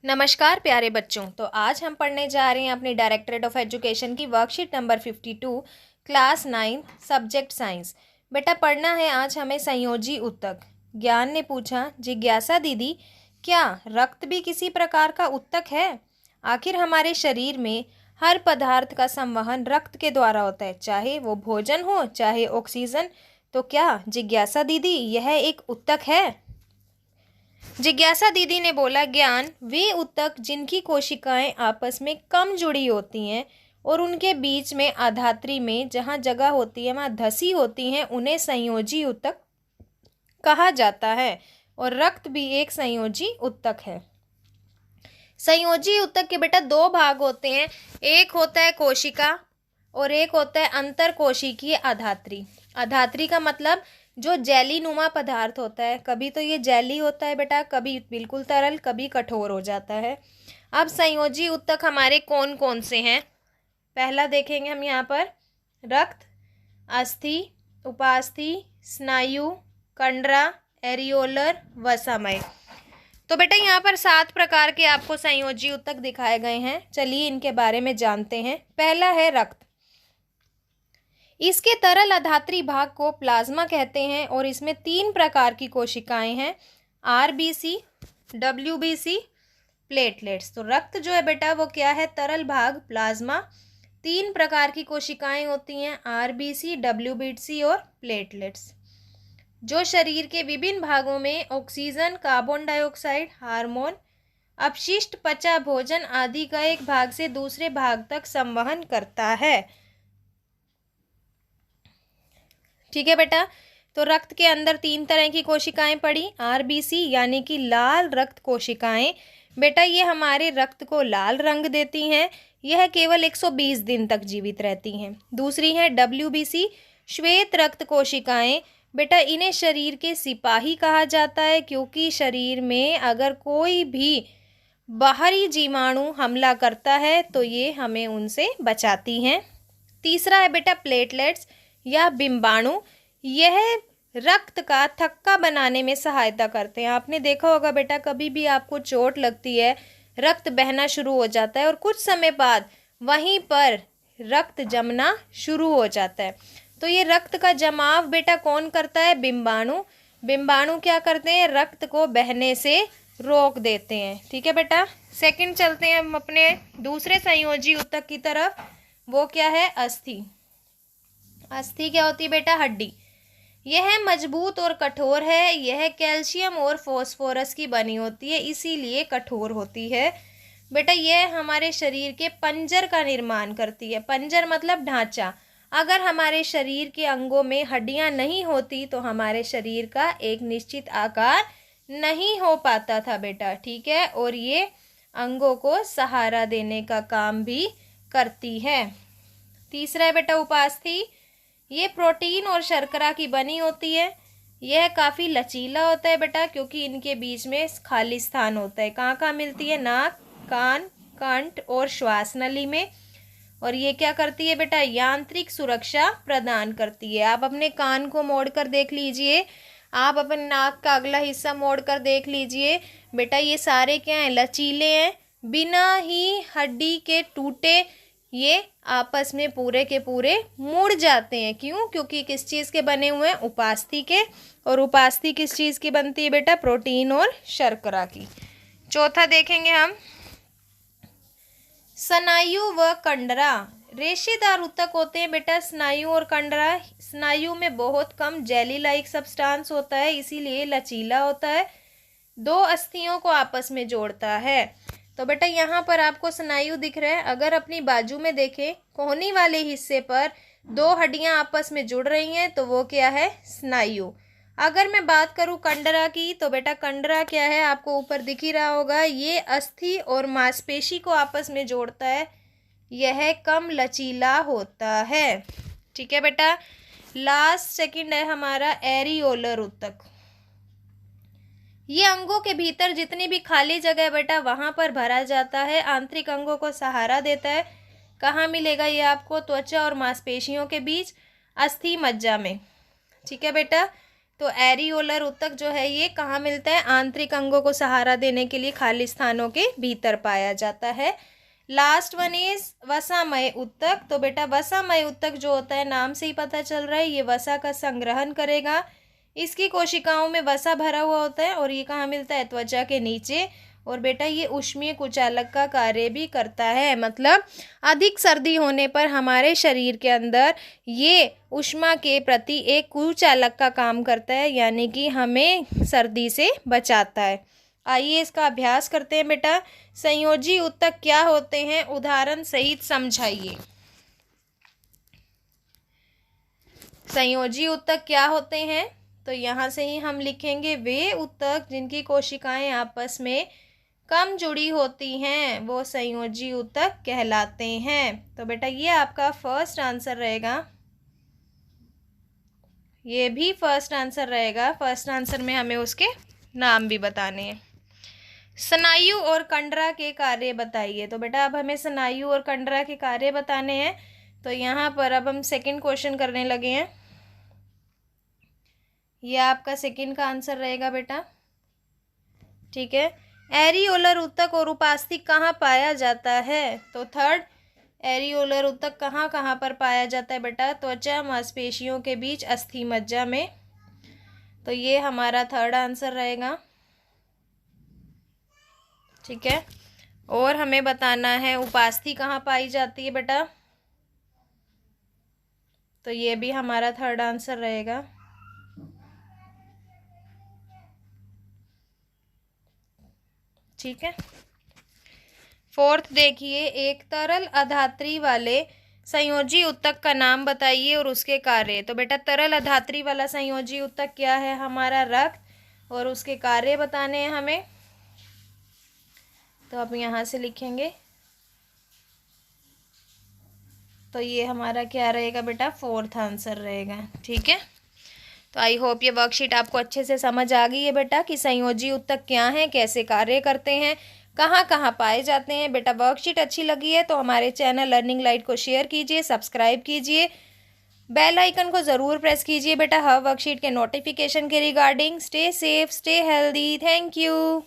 नमस्कार प्यारे बच्चों। तो आज हम पढ़ने जा रहे हैं अपनी डायरेक्टरेट ऑफ एजुकेशन की worksheet number 52 class 9 subject science. बेटा पढ़ना है आज हमें संयोजी ऊतक। ज्ञान ने पूछा, जिज्ञासा दीदी क्या रक्त भी किसी प्रकार का ऊतक है? आखिर हमारे शरीर में हर पदार्थ का संवहन रक्त के द्वारा होता है, चाहे वो भोजन हो चाहे ऑक्सीजन। तो क्या जिज्ञासा दीदी यह एक ऊतक है? जिज्ञासा दीदी ने बोला, ज्ञान वे ऊतक जिनकी कोशिकाएं आपस में कम जुड़ी होती हैं और उनके बीच में आधात्री में जहाँ जगह होती है वहाँ धसी होती हैं, उन्हें संयोजी ऊतक कहा जाता है। और रक्त भी एक संयोजी ऊतक है। संयोजी ऊतक के बेटा दो भाग होते हैं, एक होता है कोशिका और एक होता है अंतर कोशिकीय आधात्री। आधात्री का मतलब जो जेली नुमा पदार्थ होता है, कभी तो ये जेली होता है बेटा, कभी बिल्कुल तरल, कभी कठोर हो जाता है। अब संयोजी ऊतक हमारे कौन कौन से हैं? पहला देखेंगे हम यहाँ पर, रक्त, अस्थि, उपास्थि, स्नायु, कंडरा, एरियोलर, वसामय। तो बेटा यहाँ पर 7 प्रकार के आपको संयोजी ऊतक दिखाए गए हैं। चलिए इनके बारे में जानते हैं। पहला है रक्त। इसके तरल अधात्री भाग को प्लाज्मा कहते हैं और इसमें 3 प्रकार की कोशिकाएं हैं, आरबीसी, डब्ल्यूबीसी, प्लेटलेट्स। तो रक्त जो है बेटा वो क्या है? तरल भाग प्लाज्मा। 3 प्रकार की कोशिकाएं होती हैं, आरबीसी, डब्ल्यूबीसी और प्लेटलेट्स, जो शरीर के विभिन्न भागों में ऑक्सीजन, कार्बन डाइऑक्साइड, हार्मोन, अपशिष्ट, पचा भोजन आदि का एक भाग से दूसरे भाग तक संवहन करता है। ठीक है बेटा। तो रक्त के अंदर 3 तरह की कोशिकाएं पड़ी। आरबीसी यानी कि लाल रक्त कोशिकाएं, बेटा ये हमारे रक्त को लाल रंग देती हैं। यह केवल 120 दिन तक जीवित रहती हैं। दूसरी है डब्ल्यूबीसी, श्वेत रक्त कोशिकाएं। बेटा इन्हें शरीर के सिपाही कहा जाता है, क्योंकि शरीर में अगर कोई भी बाहरी जीवाणु हमला करता है तो ये हमें उनसे बचाती हैं। तीसरा है बेटा प्लेटलेट्स या बिंबाणु। यह रक्त का थक्का बनाने में सहायता करते हैं। आपने देखा होगा बेटा, कभी भी आपको चोट लगती है, रक्त बहना शुरू हो जाता है और कुछ समय बाद वहीं पर रक्त जमना शुरू हो जाता है। तो ये रक्त का जमाव बेटा कौन करता है? बिंबाणु। बिंबाणु क्या करते हैं? रक्त को बहने से रोक देते हैं। ठीक है बेटा। सेकंड चलते हैं हम अपने दूसरे संयोजी ऊतक की तरफ। वो क्या है? अस्थि। अस्थि क्या होती है बेटा? हड्डी। यह मजबूत और कठोर है। यह कैल्शियम और फॉस्फोरस की बनी होती है, इसीलिए कठोर होती है। बेटा यह हमारे शरीर के पंजर का निर्माण करती है। पंजर मतलब ढांचा। अगर हमारे शरीर के अंगों में हड्डियां नहीं होती तो हमारे शरीर का एक निश्चित आकार नहीं हो पाता था बेटा। ठीक है। और ये अंगों को सहारा देने का काम भी करती है। तीसरा है बेटा उपास्थि। ये प्रोटीन और शर्करा की बनी होती है। यह काफ़ी लचीला होता है बेटा, क्योंकि इनके बीच में खाली स्थान होता है। कहाँ कहाँ मिलती है? नाक, कान, कंठ और श्वास नली में। और ये क्या करती है बेटा? यांत्रिक सुरक्षा प्रदान करती है। आप अपने कान को मोड़कर देख लीजिए, आप अपने नाक का अगला हिस्सा मोड़कर देख लीजिए बेटा, ये सारे क्या हैं? लचीले हैं। बिना ही हड्डी के टूटे ये आपस में पूरे के पूरे मुड़ जाते हैं। क्यों? क्योंकि किस चीज़ के बने हुए हैं? उपास्थि के। और उपास्थि किस चीज़ की बनती है बेटा? प्रोटीन और शर्करा की। चौथा देखेंगे हम, स्नायु व कंडरा। रेशेदार ऊतक होते हैं बेटा स्नायु और कंडरा। स्नायु में बहुत कम जेली लाइक सब्सटेंस होता है, इसीलिए लचीला होता है। 2 अस्थियों को आपस में जोड़ता है। तो बेटा यहाँ पर आपको स्नायु दिख रहा है। अगर अपनी बाजू में देखें, कोहनी वाले हिस्से पर 2 हड्डियाँ आपस में जुड़ रही हैं तो वो क्या है? स्नायु। अगर मैं बात करूँ कंडरा की, तो बेटा कंडरा क्या है? आपको ऊपर दिख ही रहा होगा, ये अस्थि और मांसपेशी को आपस में जोड़ता है। यह कम लचीला होता है। ठीक है बेटा। लास्ट सेकंड है हमारा एरियोलर ऊतक। ये अंगों के भीतर जितनी भी खाली जगह है बेटा वहां पर भरा जाता है। आंतरिक अंगों को सहारा देता है। कहाँ मिलेगा ये आपको? त्वचा और मांसपेशियों के बीच, अस्थि मज्जा में। ठीक है बेटा। तो एरियोलर ऊतक जो है ये कहाँ मिलता है? आंतरिक अंगों को सहारा देने के लिए खाली स्थानों के भीतर पाया जाता है। लास्ट वन इज वसामय ऊतक। तो बेटा वसामय ऊतक जो होता है, नाम से ही पता चल रहा है, ये वसा का संग्रहण करेगा। इसकी कोशिकाओं में वसा भरा हुआ होता है और ये कहाँ मिलता है? त्वचा के नीचे। और बेटा ये ऊष्मीय कुचालक का कार्य भी करता है, मतलब अधिक सर्दी होने पर हमारे शरीर के अंदर ये ऊष्मा के प्रति एक कुचालक का काम करता है, यानी कि हमें सर्दी से बचाता है। आइए इसका अभ्यास करते हैं बेटा। संयोजी ऊतक क्या होते हैं, उदाहरण सहित समझाइए। संयोजी ऊतक क्या होते हैं? तो यहाँ से ही हम लिखेंगे, वे ऊतक जिनकी कोशिकाएं आपस में कम जुड़ी होती हैं वो संयोजी ऊतक कहलाते हैं। तो बेटा ये आपका फर्स्ट आंसर रहेगा, ये भी फर्स्ट आंसर रहेगा। फर्स्ट आंसर में हमें उसके नाम भी बताने हैं। स्नायु और कंडरा के कार्य बताइए। तो बेटा अब हमें स्नायु और कंडरा के कार्य बताने हैं। तो यहाँ पर अब हम सेकंड क्वेश्चन करने लगे हैं। ये आपका सेकंड का आंसर रहेगा बेटा, ठीक है। एरियोलर ऊतक और उपास्थि कहाँ पाया जाता है? तो थर्ड, एरियोलर ऊतक कहाँ कहाँ पर पाया जाता है बेटा? त्वचा मांसपेशियों के बीच अस्थि मज्जा में। तो ये हमारा थर्ड आंसर रहेगा, ठीक है। और हमें बताना है उपास्थि कहाँ पाई जाती है बेटा, तो ये भी हमारा थर्ड आंसर रहेगा, ठीक है। फोर्थ देखिए, एक तरल अधात्री वाले संयोजी ऊतक का नाम बताइए और उसके कार्य। तो बेटा तरल अधात्री वाला संयोजी ऊतक क्या है? हमारा रक्त, और उसके कार्य बताने हैं हमें। तो अब यहाँ से लिखेंगे, तो ये हमारा क्या रहेगा बेटा? फोर्थ आंसर रहेगा, ठीक है। तो आई होप ये वर्कशीट आपको अच्छे से समझ आ गई है बेटा कि संयोजी ऊतक क्या हैं, कैसे कार्य करते हैं, कहाँ कहाँ पाए जाते हैं। बेटा वर्कशीट अच्छी लगी है तो हमारे चैनल लर्निंग लाइट को शेयर कीजिए, सब्सक्राइब कीजिए, बेल आइकन को ज़रूर प्रेस कीजिए बेटा हर वर्कशीट के नोटिफिकेशन के regarding. Stay safe, stay healthy, thank you.